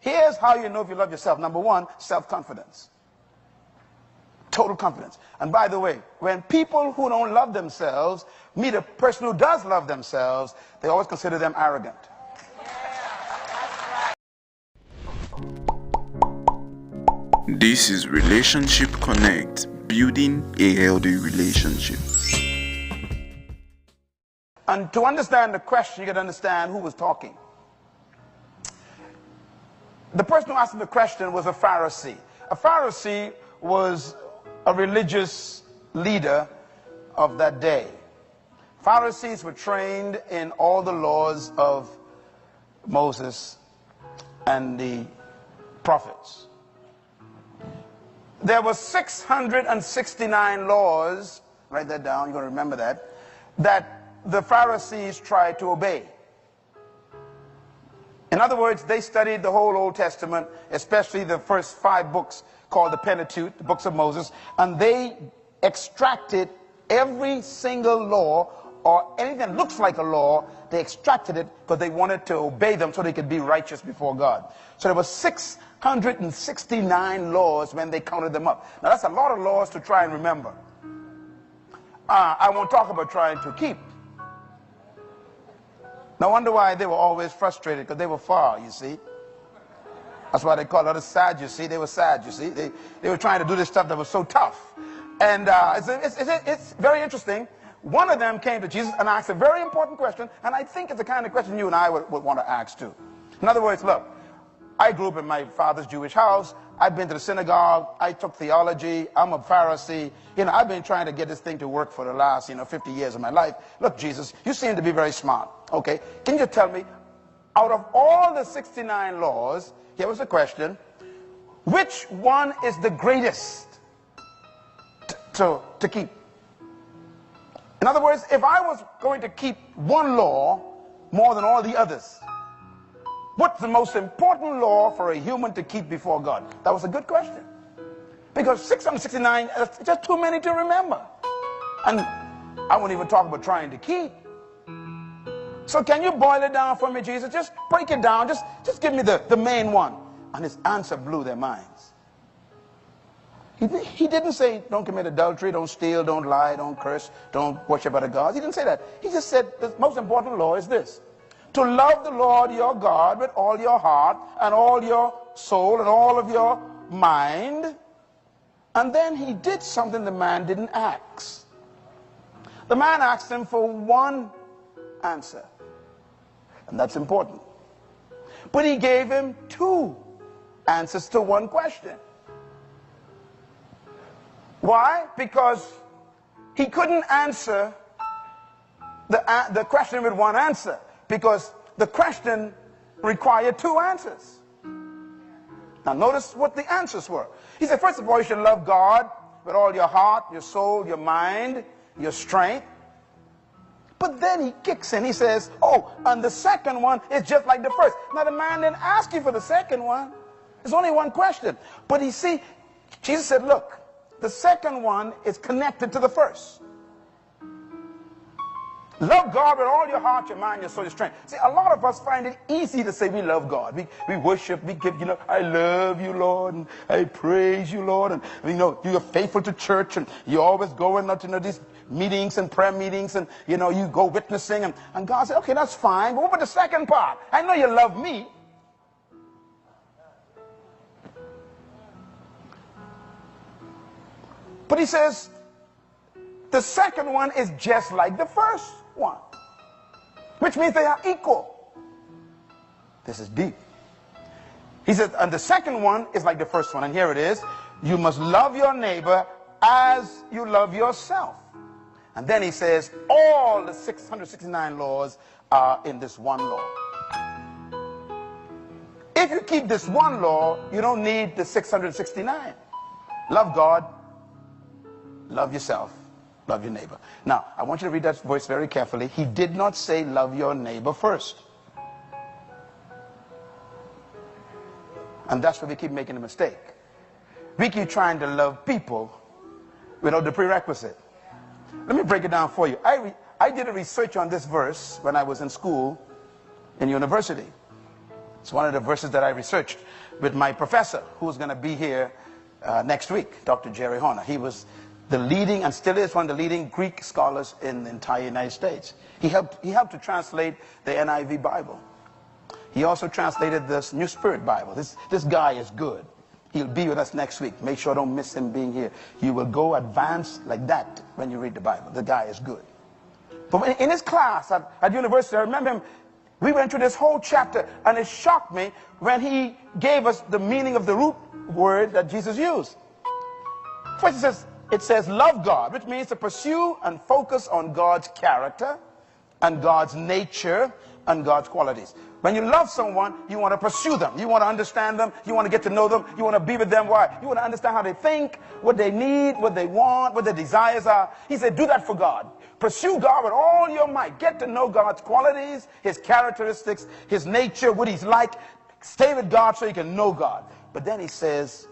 Here's how you know if you love yourself. Number one, self-confidence. Total confidence. And by the way, when people who don't love themselves meet a person who does love themselves, they always consider them arrogant. This is Relationship Connect, building a healthy relationship. And to understand the question, you got to understand who was talking. The person who asked the question was a Pharisee. A Pharisee was a religious leader of that day. Pharisees were trained in all the laws of Moses and the prophets. There were 669 laws, write that down, you're going to remember that, that the Pharisees tried to obey. In other words, they studied the whole Old Testament, especially the first 5 books called the Pentateuch, the books of Moses, and they extracted every single law or anything that looks like a law. They extracted it because they wanted to obey them so they could be righteous before God. So there were 669 laws when they counted them up. Now that's a lot of laws to try and remember. I won't talk about trying to keep. No wonder why they were always frustrated, because they were far, you see. That's why they call others sad, you see. They were sad, you see. They were trying to do this stuff that was so tough. And it's very interesting. One of them came to Jesus and asked a very important question, and I think it's the kind of question you and I would want to ask too. In other words, look, I grew up in my father's Jewish house. I've been to the synagogue. I took theology. I'm a Pharisee. I've been trying to get this thing to work for the last, 50 years of my life. Look, Jesus, you seem to be very smart. Okay, can you tell me, out of all the 69 laws, here was the question, which one is the greatest to keep? In other words, if I was going to keep one law more than all the others, what's the most important law for a human to keep before God? That was a good question. Because 669 is just too many to remember. And I won't even talk about trying to keep. So can you boil it down for me, Jesus? Just break it down. Just give me the main one. And his answer blew their minds. He didn't say, don't commit adultery, don't steal, don't lie, don't curse, don't worship other gods. He didn't say that. He just said the most important law is this: to love the Lord your God with all your heart and all your soul and all of your mind. And then he did something the man didn't ask. The man asked him for one answer. And that's important. But he gave him 2 answers to one question. Why? Because he couldn't answer the question with one answer. Because the question required 2 answers. Now notice what the answers were. He said, first of all, you should love God with all your heart, your soul, your mind, your strength. But then he kicks in. He says, oh, and the second one is just like the first. Now the man didn't ask you for the second one. There's only one question. But you see, Jesus said, look, the second one is connected to the first. Love God with all your heart, your mind, your soul, your strength. See, a lot of us find it easy to say we love God. We worship, we give, I love you, Lord, and I praise you, Lord, and you're faithful to church, and you're always going to these meetings and prayer meetings, and you go witnessing, and God said, okay, that's fine, but what about the second part? I know you love me. But he says, the second one is just like the first one, which means they are equal. This is deep. He says, and the second one is like the first one, and here it is: you must love your neighbor as you love yourself. And then he says, all the 669 laws are in this one law. If you keep this one law, you don't need the 669. Love God, love yourself, love your neighbor. Now, I want you to read that verse very carefully. He did not say love your neighbor first. And that's where we keep making a mistake. We keep trying to love people without the prerequisite. Let me break it down for you. I did a research on this verse when I was in school, in university. It's one of the verses that I researched with my professor, who's going to be here next week, Dr. Jerry Horner. He was the leading, and still is, one of the leading Greek scholars in the entire United States. He helped to translate the NIV Bible. He also translated this New Spirit Bible. This guy is good. He'll be with us next week. Make sure don't miss him being here. You will go advanced like that when you read the Bible. The guy is good. But in his class at university, I remember him, we went through this whole chapter, and it shocked me when he gave us the meaning of the root word that Jesus used. First it says love God, which means to pursue and focus on God's character and God's nature and God's qualities. When you love someone, you want to pursue them. You want to understand them. You want to get to know them. You want to be with them. Why? You want to understand how they think, what they need, what they want, what their desires are. He said, do that for God. Pursue God with all your might. Get to know God's qualities, his characteristics, his nature, what he's like. Stay with God so you can know God. But then he says,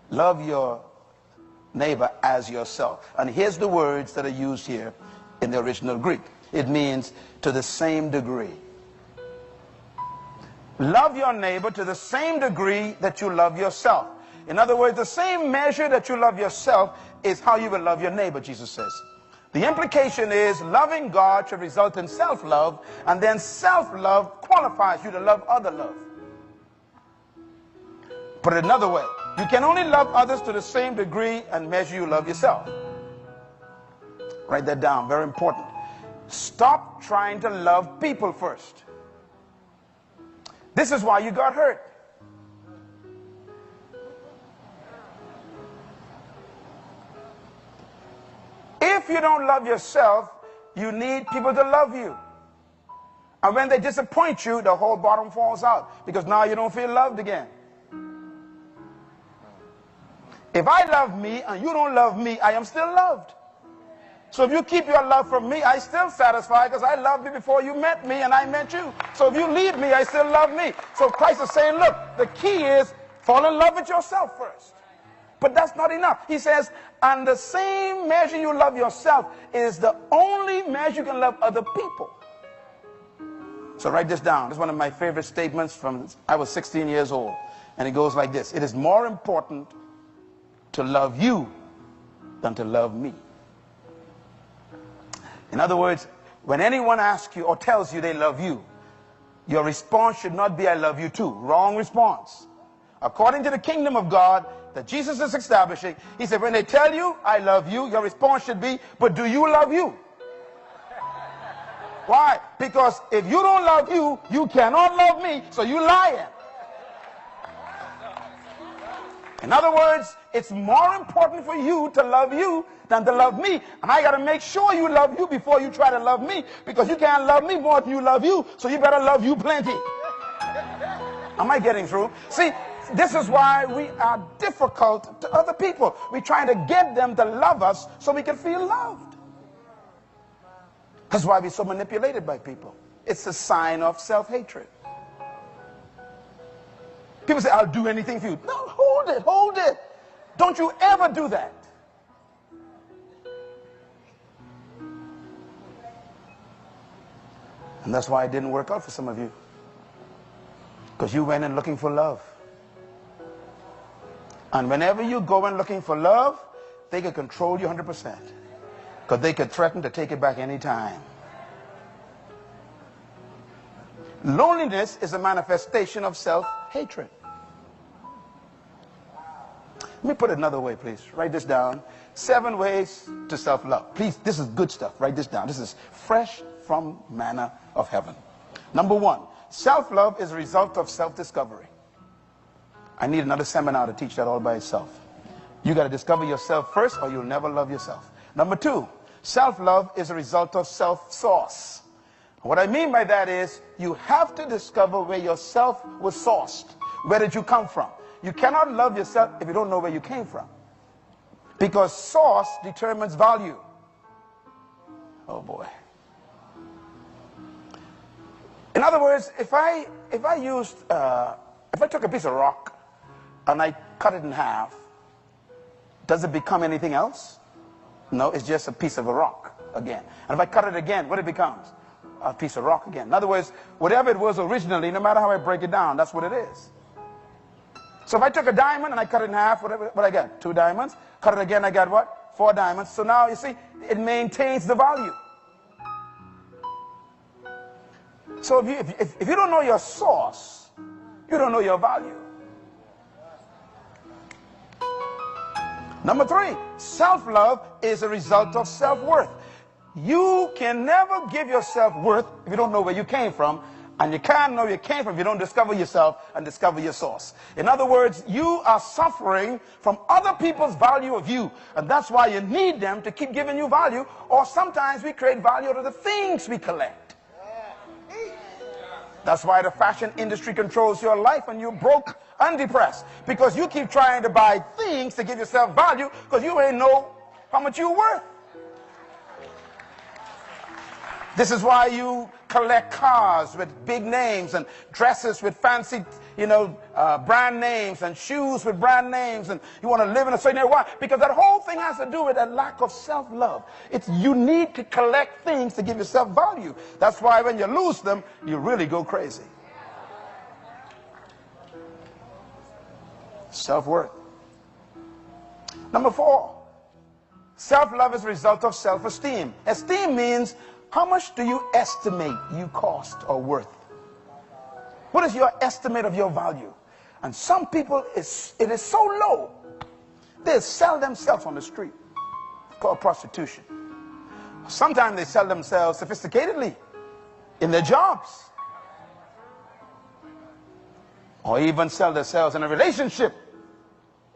love your neighbor as yourself. And here's the words that are used here in the original Greek. It means to the same degree. Love your neighbor to the same degree that you love yourself. In other words, the same measure that you love yourself is how you will love your neighbor, Jesus says. The implication is loving God should result in self-love, and then self-love qualifies you to love other love. Put it another way, you can only love others to the same degree and measure you love yourself. Write that down, very important. Stop trying to love people first. This is why you got hurt. If you don't love yourself, you need people to love you. And when they disappoint you, the whole bottom falls out, because now you don't feel loved again. If I love me and you don't love me, I am still loved. So if you keep your love from me, I still satisfied, because I loved you before you met me and I met you. So if you leave me, I still love me. So Christ is saying, look, the key is fall in love with yourself first. But that's not enough. He says, and the same measure you love yourself is the only measure you can love other people. So write this down. This is one of my favorite statements from I was 16 years old. And it goes like this. It is more important to love you than to love me. In other words, when anyone asks you or tells you they love you, your response should not be, I love you too. Wrong response. According to the kingdom of God that Jesus is establishing, he said, when they tell you, I love you, your response should be, but do you love you? Why? Because if you don't love you, you cannot love me, so you lying. In other words, it's more important for you to love you than to love me. And I got to make sure you love you before you try to love me, because you can't love me more than you love you, so you better love you plenty. Am I getting through? See, this is why we are difficult to other people. We're trying to get them to love us so we can feel loved. That's why we're so manipulated by people. It's a sign of self-hatred. People say, I'll do anything for you. No, hold it, hold it. Don't you ever do that. And that's why it didn't work out for some of you. Because you went in looking for love. And whenever you go in looking for love, they can control you 100%. Because they could threaten to take it back any time. Loneliness is a manifestation of self-hatred. Let me put it another way, please. Write this down. 7 ways to self-love. Please, this is good stuff. Write this down. This is fresh from manna of heaven. Number 1, self-love is a result of self-discovery. I need another seminar to teach that all by itself. You got to discover yourself first, or you'll never love yourself. Number 2, self-love is a result of self-source. What I mean by that is you have to discover where yourself was sourced. Where did you come from? You cannot love yourself if you don't know where you came from. Because source determines value. Oh boy. In other words, if I took a piece of rock and I cut it in half, does it become anything else? No, it's just a piece of a rock again. And if I cut it again, what it becomes? a piece of rock again. In other words, whatever it was originally, no matter how I break it down, that's what it is. So if I took a diamond and I cut it in half, what I get? 2 diamonds. Cut it again, I got what? 4 diamonds. So now, you see, it maintains the value. So if you don't know your source, you don't know your value. Number 3, self-love is a result of self-worth. You can never give yourself worth if you don't know where you came from, and you can't know where you came from if you don't discover yourself and discover your source. In other words, you are suffering from other people's value of you, and that's why you need them to keep giving you value, or sometimes we create value out of the things we collect. That's why the fashion industry controls your life and you're broke and depressed, because you keep trying to buy things to give yourself value because you ain't know how much you're worth. This is why you collect cars with big names and dresses with fancy, brand names, and shoes with brand names, and you want to live in a certain area. Why? Because that whole thing has to do with a lack of self-love. You need to collect things to give yourself value. That's why when you lose them, you really go crazy. Self-worth. Number 4, self-love is a result of self-esteem. Esteem means, how much do you estimate you cost or worth? What is your estimate of your value? And some people, it is so low, they sell themselves on the street. It's called prostitution. Sometimes they sell themselves sophisticatedly in their jobs. Or even sell themselves in a relationship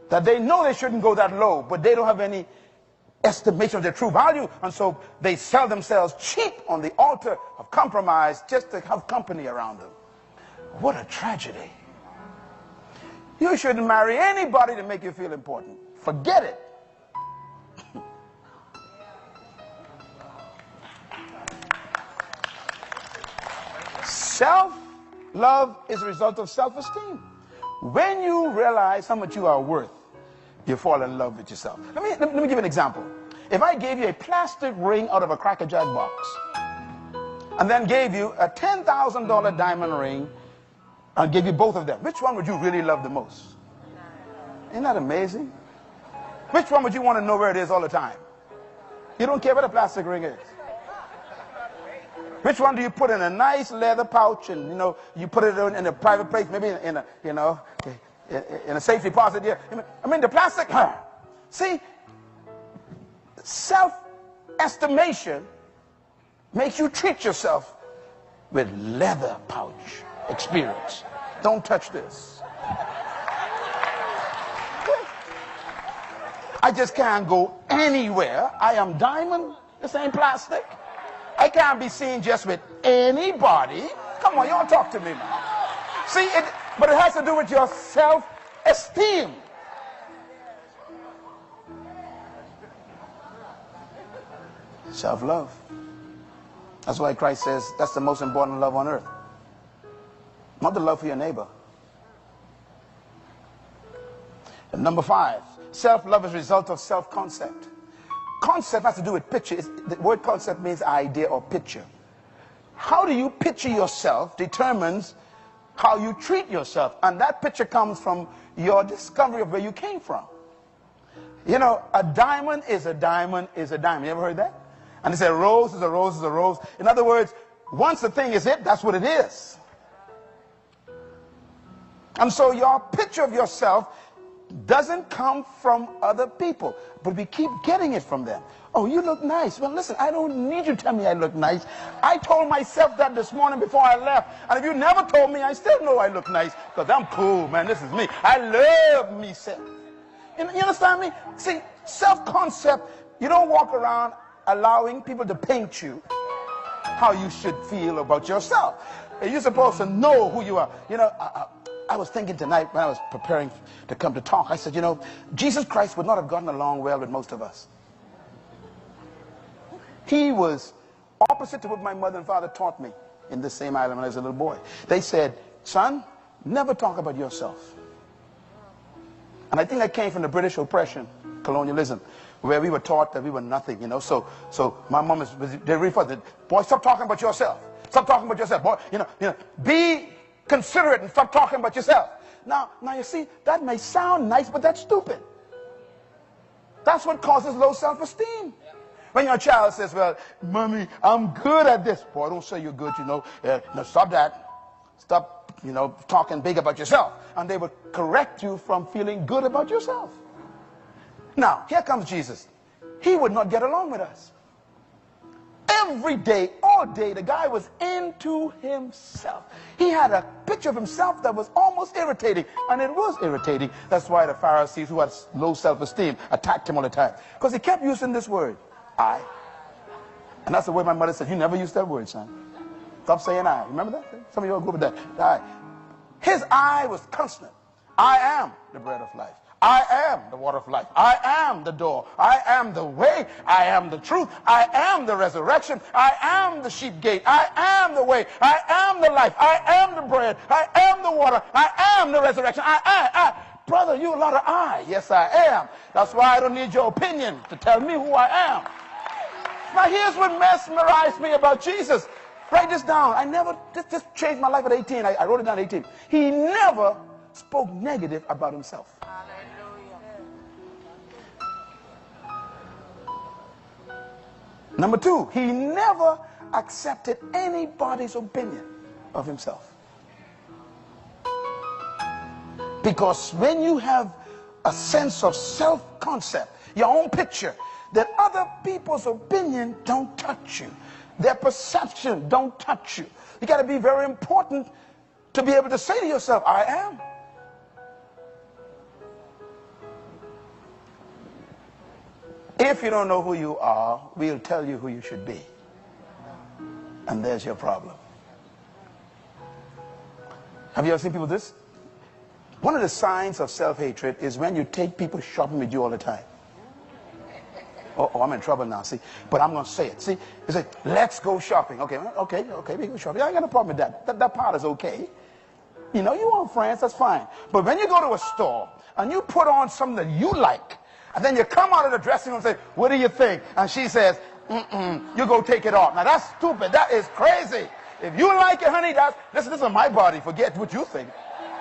that they know they shouldn't go that low, but they don't have any estimation of their true value, and so they sell themselves cheap on the altar of compromise just to have company around them. What a tragedy. You shouldn't marry anybody to make you feel important. Forget it. Self-love is a result of self-esteem. When you realize how much you are worth, you fall in love with yourself. Let me give you an example. If I gave you a plastic ring out of a Cracker Jack box, and then gave you a $10,000 diamond ring, and gave you both of them, which one would you really love the most? Isn't that amazing? Which one would you want to know where it is all the time? You don't care where the plastic ring is. Which one do you put in a nice leather pouch, and you put it in a private place, maybe in a safe deposit here? I mean, the plastic. See, self-estimation makes you treat yourself with leather pouch experience. Don't touch this. I just can't go anywhere. I am diamond. This ain't plastic. I can't be seen just with anybody. Come on, y'all talk to me, man. See, but it has to do with your self-esteem. Self-love. That's why Christ says that's the most important love on earth. Not the love for your neighbor. And number 5, self-love is a result of self-concept. Concept has to do with picture. The word concept means idea or picture. How do you picture yourself determines how you treat yourself. And that picture comes from your discovery of where you came from. A diamond is a diamond is a diamond. You ever heard that? And they say a rose is a rose is a rose. In other words, once the thing is it, that's what it is. And so your picture of yourself doesn't come from other people, but we keep getting it from them. Oh, you look nice. Well, listen, I don't need you to tell me I look nice. I told myself that this morning before I left. And if you never told me, I still know I look nice because I'm cool, man. This is me. I love myself. You understand me? See, self-concept, you don't walk around allowing people to paint you how you should feel about yourself. You're supposed to know who you are. I was thinking tonight when I was preparing to come to talk, I said, Jesus Christ would not have gotten along well with most of us. He was opposite to what my mother and father taught me in the same island when I was a little boy. They said, son, never talk about yourself. And I think that came from the British oppression, colonialism, where we were taught that we were nothing, So my mom they referred to, boy, stop talking about yourself. Stop talking about yourself. Boy, be considerate and stop talking about yourself. Now you see, that may sound nice, but that's stupid. That's what causes low self-esteem. When your child says, well, mommy, I'm good at this. Boy, don't say you're good, No, stop that. Stop, talking big about yourself. And they will correct you from feeling good about yourself. Now, here comes Jesus. He would not get along with us. Every day, all day, the guy was into himself. He had a picture of himself that was almost irritating, and it was irritating. That's why the Pharisees, who had low self-esteem, attacked him all the time, because he kept using this word, I. And that's the word my mother said. You never use that word, son. Stop saying I. Remember that? Some of you all go with that. I. His I was constant. I am the bread of life. I am the water of life. I am the door. I am the way. I am the truth. I am the resurrection. I am the sheep gate. I am the way. I am the life. I am the bread. I am the water. I am the resurrection. I. Brother, you a lot of I. Yes, I am. That's why I don't need your opinion to tell me who I am. Now, here's what mesmerized me about Jesus. Write this down. I never, this changed my life at 18. I wrote it down at 18. He never spoke negative about himself. Number two, he never accepted anybody's opinion of himself. Because when you have a sense of self-concept, your own picture, that other people's opinion don't touch you. Their perception don't touch you. You got to be very important to be able to say to yourself, I am. If you don't know who you are, we'll tell you who you should be. And there's your problem. Have you ever seen people do this? One of the signs of self-hatred is when you take people shopping with you all the time. Oh, I'm in trouble now, see? But I'm going to say it. See, you say, let's go shopping. Okay, we go shopping. I ain't got no problem with that. That part is okay. You want friends, that's fine. But when you go to a store and you put on something that you like, and then you come out of the dressing room and say, what do you think? And she says, you go take it off. Now that's stupid. That is crazy. If you like it, honey, this is my body. Forget what you think.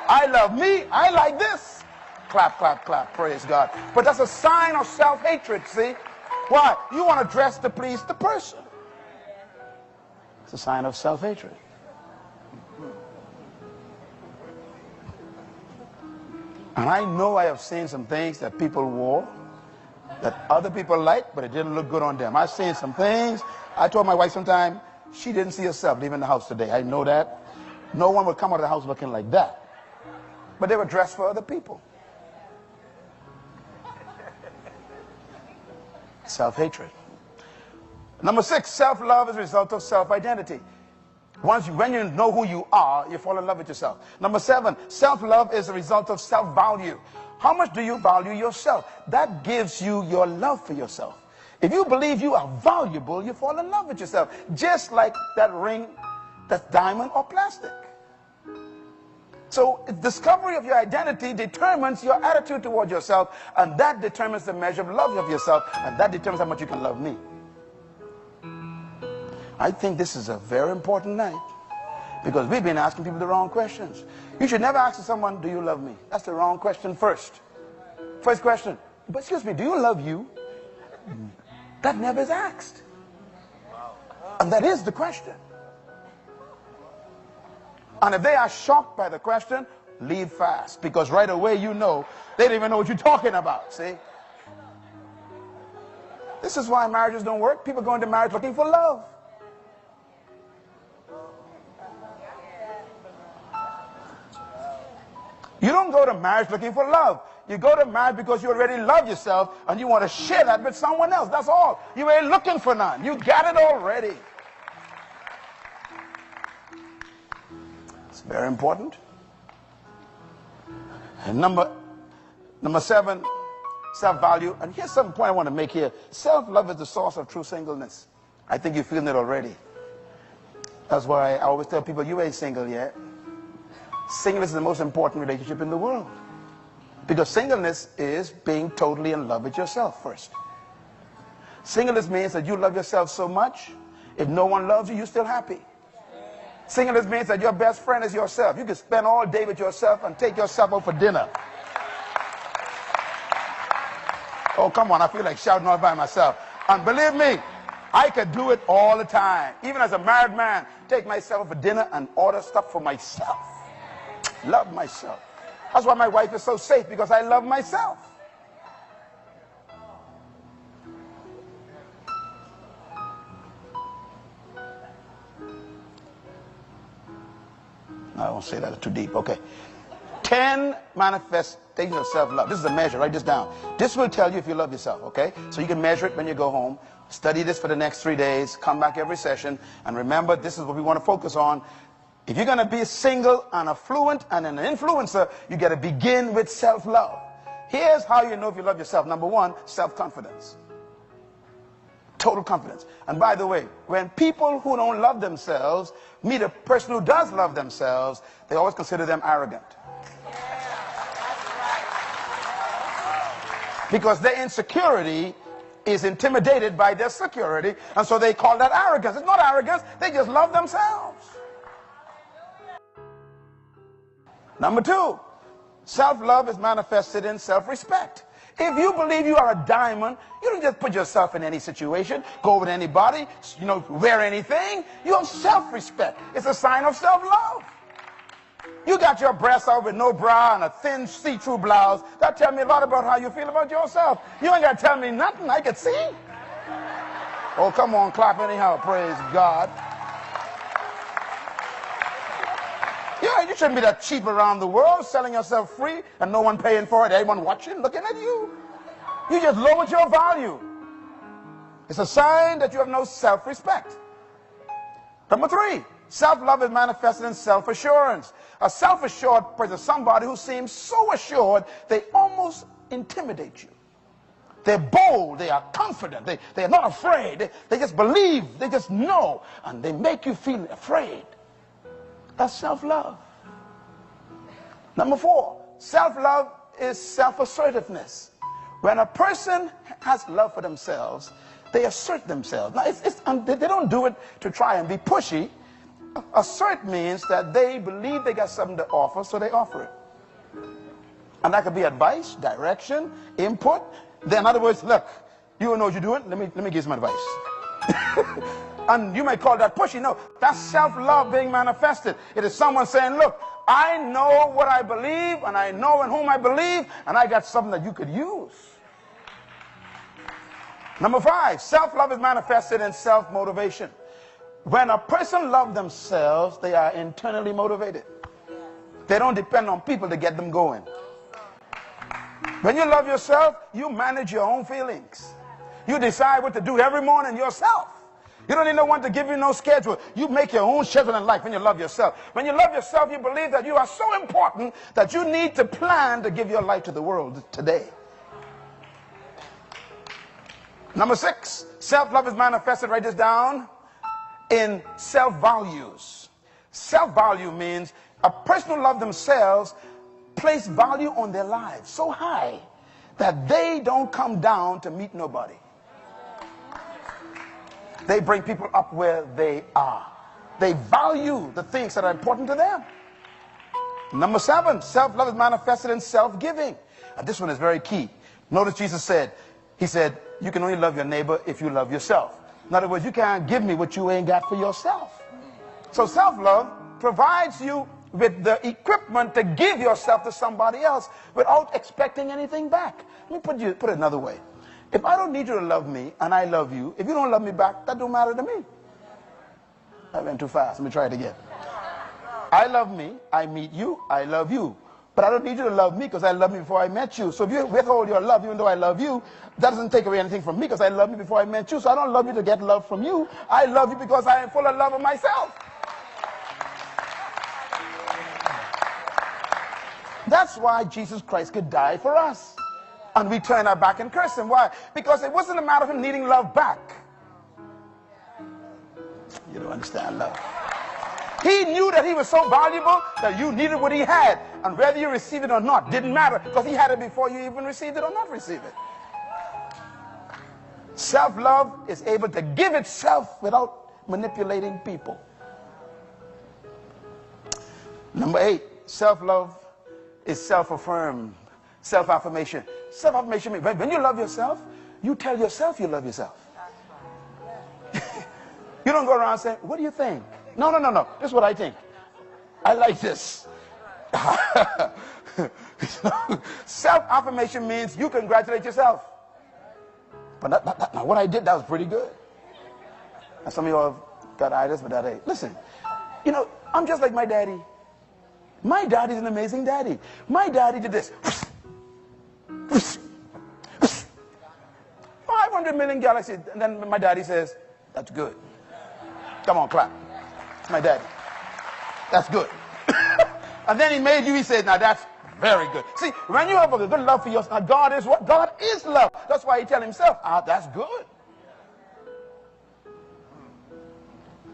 I love me. I like this. Clap, clap, clap. Praise God. But that's a sign of self-hatred, see? Why? You want to dress to please the person. It's a sign of self-hatred. And I know I have seen some things that people wore that other people liked, but it didn't look good on them. I've seen some things. I told my wife sometime, she didn't see herself leaving the house today. I know that. No one would come out of the house looking like that. But they were dressed for other people. Self-hatred. Number 6, self-love is a result of self-identity. When you know who you are, you fall in love with yourself. Number 7, self-love is a result of self-value. How much do you value yourself? That gives you your love for yourself. If you believe you are valuable, you fall in love with yourself. Just like that ring that's diamond or plastic. So discovery of your identity determines your attitude toward yourself, and that determines the measure of love of yourself, and that determines how much you can love me. I think this is a very important night, because we've been asking people the wrong questions. You should never ask someone, do you love me? That's the wrong question first. First question, but excuse me, do you love you? That never is asked. And that is the question. And if they are shocked by the question, leave fast, because right away you know they don't even know what you're talking about, see? This is why marriages don't work. People go into marriage looking for love. You don't go to marriage looking for love. You go to marriage because you already love yourself and you want to share that with someone else. That's all. You ain't looking for none. You got it already. It's very important. And number 7, self-value. And here's some point I want to make here. Self-love is the source of true singleness. I think you're feeling it already. That's why I always tell people, you ain't single yet. Singleness is the most important relationship in the world. Because singleness is being totally in love with yourself first. Singleness means that you love yourself so much, if no one loves you, you're still happy. Singleness means that your best friend is yourself. You can spend all day with yourself and take yourself out for dinner. Oh, come on, I feel like shouting all by myself. And believe me, I could do it all the time. Even as a married man, take myself for dinner and order stuff for myself. Love myself. That's why my wife is so safe, because I love myself. I won't say that, it's too deep. Okay. 10 manifestations of self-love. This is a measure. Write this down. This will tell you if you love yourself, okay? So you can measure it when you go home. Study this for the next 3 days. Come back every session. And remember, this is what we want to focus on. If you're going to be single and affluent and an influencer, you got to begin with self-love. Here's how you know if you love yourself. Number one, self-confidence. Total confidence. And by the way, when people who don't love themselves meet a person who does love themselves, they always consider them arrogant. Because their insecurity is intimidated by their security, and so they call that arrogance. It's not arrogance, they just love themselves. Number two, self-love is manifested in self-respect. If you believe you are a diamond, you don't just put yourself in any situation, go with anybody, wear anything. You have self-respect. It's a sign of self-love. You got your breasts out with no bra and a thin see-through blouse. That tells me a lot about how you feel about yourself. You ain't got to tell me nothing. I can see. Oh, come on, clap anyhow. Praise God. You shouldn't be that cheap around the world, selling yourself free and no one paying for it, everyone watching, looking at you. You just lowered your value. It's a sign that you have no self-respect. Number three, self-love is manifested in self-assurance. A self-assured person is somebody who seems so assured they almost intimidate you. They're bold, they are confident, they are not afraid, they just believe, they just know, and they make you feel afraid. That's self-love. Number four, self-love is self-assertiveness. When a person has love for themselves, they assert themselves. Now, they don't do it to try and be pushy. Assert means that they believe they got something to offer, so they offer it. And that could be advice, direction, input. Then, in other words, look, you know what you're doing. Let me give you some advice. And you may call that pushy. No, that's self-love being manifested. It is someone saying, look, I know what I believe, and I know in whom I believe, and I got something that you could use. Number five, self-love is manifested in self-motivation. When a person loves themselves, they are internally motivated. They don't depend on people to get them going. When you love yourself, you manage your own feelings. You decide what to do every morning yourself. You don't need no one to give you no schedule. You make your own schedule in life when you love yourself. When you love yourself, you believe that you are so important that you need to plan to give your life to the world today. Number six, self-love is manifested, write this down, in self-values. Self-value means a person who loves themselves place value on their lives so high that they don't come down to meet nobody. They bring people up where they are. They value the things that are important to them. Number seven, self-love is manifested in self-giving. This one is very key. Notice Jesus said, he said, you can only love your neighbor if you love yourself. In other words, you can't give me what you ain't got for yourself. So self-love provides you with the equipment to give yourself to somebody else without expecting anything back. Let me put it another way. If I don't need you to love me and I love you, if you don't love me back, that don't matter to me. I went too fast. Let me try it again. I love me, I meet you, I love you. But I don't need you to love me because I love me before I met you. So if you withhold your love even though I love you, that doesn't take away anything from me because I love you before I met you. So I don't love you to get love from you. I love you because I am full of love of myself. That's why Jesus Christ could die for us. And we turn our back and curse him. Why? Because it wasn't a matter of him needing love back. You don't understand love. He knew that he was so valuable that you needed what he had. And whether you received it or not didn't matter because he had it before you even received it or not received it. Self-love is able to give itself without manipulating people. Number 8, self-love is self-affirmed, self-affirmation. Self-affirmation means when you love yourself, you tell yourself you love yourself. You don't go around saying, what do you think? No. This is what I think. I like this. Self-affirmation means you congratulate yourself. But now what I did, that was pretty good. And some of you all have got ideas, but that ain't. Listen, you know, I'm just like my daddy. My daddy's an amazing daddy. My daddy did this. 500 million galaxies. And then my daddy says, that's good. Come on, clap. It's my daddy. That's good. And then he made you, he said, now that's very good. See, when you have a good love for yourself, God is what? God is love. That's why he tell himself, that's good.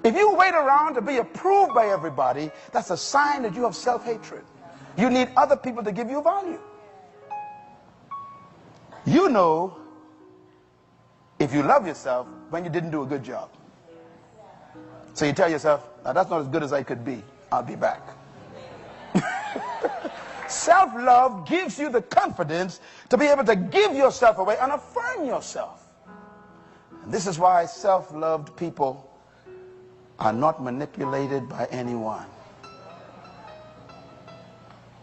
If you wait around to be approved by everybody, that's a sign that you have self-hatred. You need other people to give you value. You know if you love yourself when you didn't do a good job. So you tell yourself, now that's not as good as I could be. I'll be back. Self-love gives you the confidence to be able to give yourself away and affirm yourself. And this is why self-loved people are not manipulated by anyone.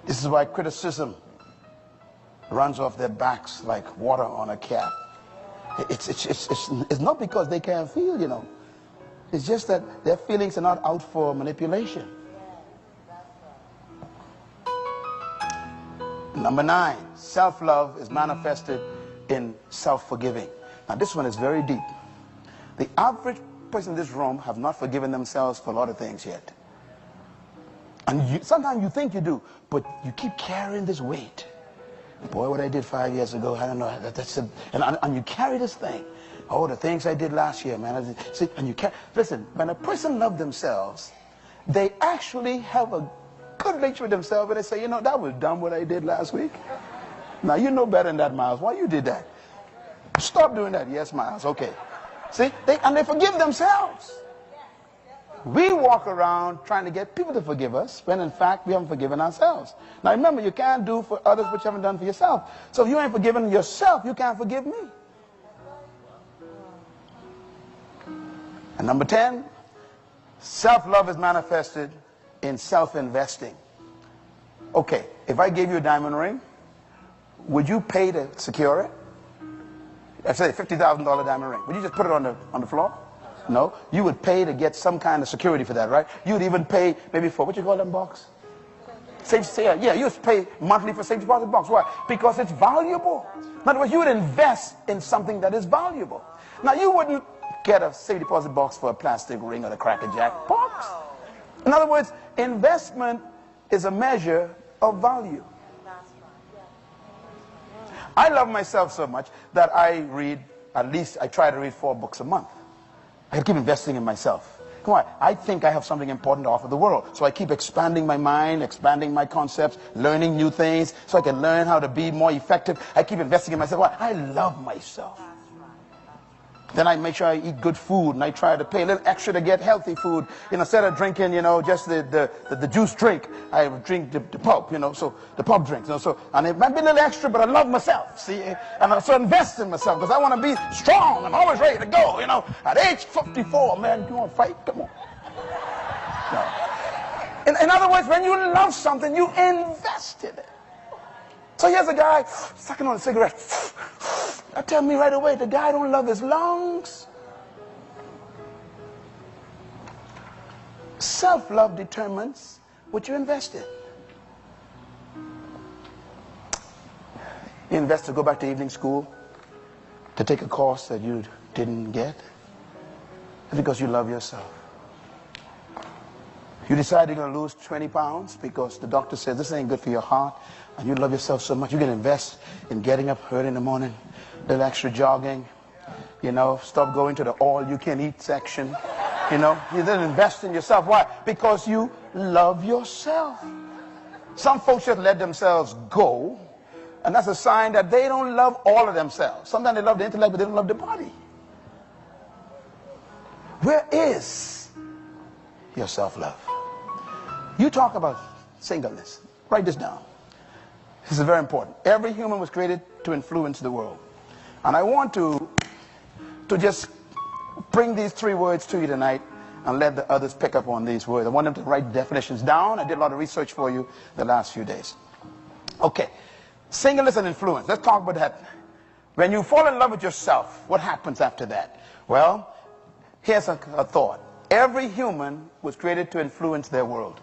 This is why criticism runs off their backs like water on a cat. It's not because they can't feel, you know. It's just that their feelings are not out for manipulation. Number 9, self-love is manifested in self-forgiving. Now this one is very deep. The average person in this room have not forgiven themselves for a lot of things yet. And sometimes you think you do, but you keep carrying this weight. Boy, what I did 5 years ago, I don't know. And you carry this thing. Oh, the things I did last year, man. See, and you can't. Listen, when a person loves themselves, they actually have a good relationship with themselves, and they say, you know, that was dumb what I did last week. Now, you know better than that, Myles. Why you did that? Stop doing that. Yes, Myles. Okay. See, and they forgive themselves. We walk around trying to get people to forgive us, when in fact we haven't forgiven ourselves. Now, remember, you can't do for others what you haven't done for yourself. So if you ain't forgiven yourself, you can't forgive me. And number 10, self-love is manifested in self-investing. Okay, if I gave you a diamond ring, would you pay to secure it? Let's say a $50,000 diamond ring. Would you just put it on the floor? No. You would pay to get some kind of security for that, right? You would even pay maybe for, what you call them box? Yeah, you would pay monthly for safety deposit box. Why? Because it's valuable. In other words, you would invest in something that is valuable. Now, you wouldn't get a safety deposit box for a plastic ring or a Cracker Jack box. In other words, investment is a measure of value. I love myself so much that I read, at least I try to read 4 books a month. I keep investing in myself. Come on, I think I have something important to offer the world. So I keep expanding my mind, expanding my concepts, learning new things so I can learn how to be more effective. I keep investing in myself. Why? I love myself. Then I make sure I eat good food, and I try to pay a little extra to get healthy food. You know, instead of drinking, you know, just the juice drink, I drink the pulp, you know, so the pulp drinks. You know, so, and it might be a little extra, but I love myself, see? And I so invest in myself because I want to be strong and always ready to go, you know. At age 54, man, you want to fight? Come on. No. In other words, when you love something, you invest in it. So here's a guy sucking on a cigarette. That tell me right away the guy don't love his lungs. Self-love determines what you invest in. You invest to go back to evening school, to take a course that you didn't get. It's because you love yourself. You decide you're going to lose 20 pounds because the doctor says this ain't good for your heart, and you love yourself so much, you're going to invest in getting up early in the morning, a little extra jogging, you know, stop going to the all-you-can-eat section, you know. You then invest in yourself. Why? Because you love yourself. Some folks just let themselves go, and that's a sign that they don't love all of themselves. Sometimes they love the intellect, but they don't love the body. Where is your self-love? You talk about Singleness. Write this down. This is very important. Every human was created to influence the world. And I want to just bring these 3 words to you tonight and let the others pick up on these words. I want them to write definitions down. I did a lot of research for you the last few days. Okay. Singleness and influence. Let's talk about that. When you fall in love with yourself, what happens after that? Well, here's a thought. Every human was created to influence their world.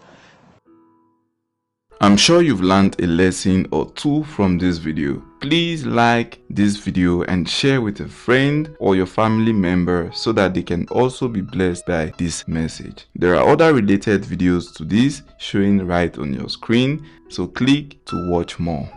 I'm sure you've learned a lesson or 2 from this video. Please like this video and share with a friend or your family member so that they can also be blessed by this message. There are other related videos to this showing right on your screen, so click to watch more.